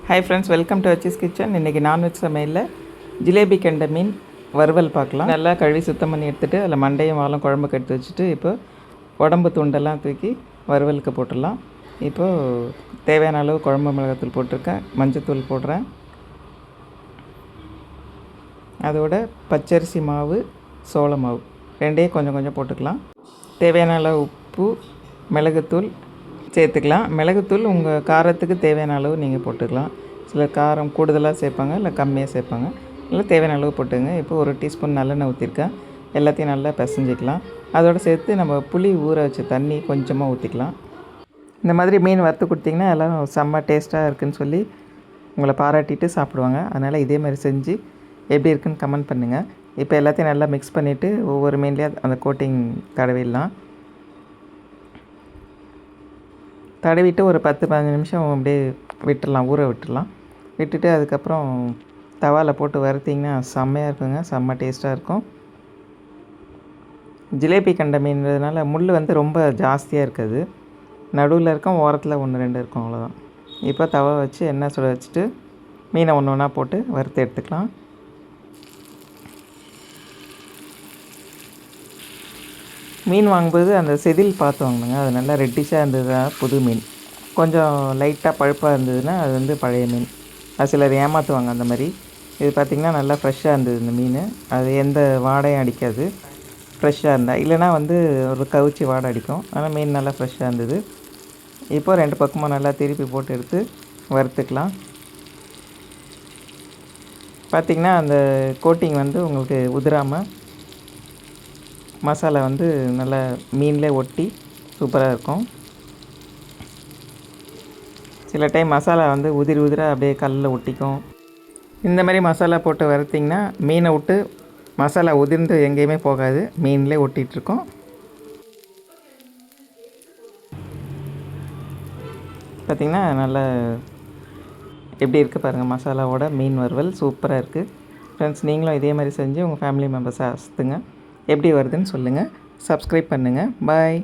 Hi friends, welcome to Achi's kitchen. இன்றைக்கி non veg சமையலில் ஜிலேபி கெண்டை மீன் வறுவல் பார்க்கலாம். நல்லா கழுவி சுத்தம் பண்ணி எடுத்துகிட்டு அதில் மண்டையும் வாழும் குழம்புக்கு எடுத்து வச்சுட்டு இப்போ உடம்பு துண்டெல்லாம் தூக்கி வறுவலுக்கு போட்டுடலாம். இப்போது தேவையான அளவு குழம்பு மிளகாத்தூள் போட்டிருக்கேன், மஞ்சத்தூள் போடுறேன். அதோட பச்சரிசி மாவு, சோள மாவு ரெண்டையும் கொஞ்சம் கொஞ்சம் போட்டுக்கலாம். தேவையான அளவு உப்பு, மிளகுத்தூள் சேர்த்துக்கலாம். மிளகுத்தூள் உங்கள் காரத்துக்கு தேவையான அளவு நீங்கள் போட்டுக்கலாம். சில காரம் கூடுதலாக சேர்ப்பாங்க, இல்லை கம்மியாக சேர்ப்பாங்க. இல்லை தேவையான அளவு போட்டுங்க. இப்போ 1 டீஸ்பூன் நல்லெண்ணெய் ஊற்றிருக்கேன். எல்லாத்தையும் நல்லா பிசைஞ்சிக்கலாம். அதோடு சேர்த்து நம்ம புளி ஊற வச்ச தண்ணி கொஞ்சமாக ஊற்றிக்கலாம். இந்த மாதிரி மீன் வறுத்து கொடுத்திங்கன்னா எல்லோரும் செம்ம டேஸ்ட்டாக இருக்குதுன்னு சொல்லி உங்களை பாராட்டிட்டு சாப்பிடுவாங்க. அதனால் இதே மாதிரி செஞ்சு எப்படி இருக்குன்னு கமெண்ட் பண்ணுங்கள். இப்போ எல்லாத்தையும் நல்லா மிக்ஸ் பண்ணிவிட்டு ஒவ்வொரு மீன்லேயும் அந்த கோட்டிங் தடவிடலாம். தடவிட்டு ஒரு 10-15 நிமிஷம் அப்படியே விட்டுடலாம், ஊற விட்டுடலாம். விட்டுட்டு அதுக்கப்புறம் தவாவில் போட்டு வறுத்திங்கன்னா செம்மையாக இருக்குங்க, செம்ம டேஸ்ட்டாக இருக்கும். ஜிலேபி கெண்டை மீன்றதுனால முள் வந்து ரொம்ப ஜாஸ்தியாக இருக்காது. நடுவில் இருக்கும், ஓரத்தில் 1-2 இருக்கும், அவ்வளோதான். இப்போ தவா வச்சு எண்ணெய் சுட வச்சுட்டு மீனை ஒன்று ஒன்றா போட்டு வறுத்து எடுத்துக்கலாம். மீன் வாங்கும்போது அந்த செதில் பார்த்து வாங்கணுங்க. அது நல்லா ரெட்டிஷாக இருந்ததுன்னா புது மீன், கொஞ்சம் லைட்டாக பழுப்பாக இருந்ததுன்னா அது வந்து பழைய மீன். அது சிலர் ஏமாற்றுவாங்க அந்த மாதிரி. இது பார்த்திங்கன்னா நல்லா ஃப்ரெஷ்ஷாக இருந்தது இந்த மீன். அது எந்த வாடையும் அடிக்காது ஃப்ரெஷ்ஷாக இருந்தால். இல்லைனா வந்து ஒரு கவுச்சி வாடை அடிக்கும். ஆனால் மீன் நல்லா ஃப்ரெஷ்ஷாக இருந்தது. இப்போ 2 பக்கமும் நல்லா திருப்பி போட்டு எடுத்து வறுத்துக்கலாம். பார்த்திங்கன்னா அந்த கோட்டிங் வந்து உங்களுக்கு உதிராமல் மசாலா வந்து நல்லா மீன்லேயே ஒட்டி சூப்பராக இருக்கும். சில டைம் மசாலா வந்து உதிராக அப்படியே கல்லில் ஒட்டிக்கும். இந்த மாதிரி மசாலா போட்டு வறுத்திங்கன்னா மீனை விட்டு மசாலா உதிர்ந்து எங்கேயுமே போகாது, மீன்லேயே ஒட்டிகிட்ருக்கோம். பார்த்திங்கன்னா நல்லா எப்படி இருக்குது பாருங்கள், மசாலாவோட மீன் வறுவல் சூப்பராக இருக்குது. ஃப்ரெண்ட்ஸ், நீங்களும் இதே மாதிரி செஞ்சு உங்கள் ஃபேமிலி மெம்பர்ஸை அசத்துங்க. எப்படி வருதுன்னு சொல்லுங்கள். சப்ஸ்கிரைப் பண்ணுங்கள். பாய்.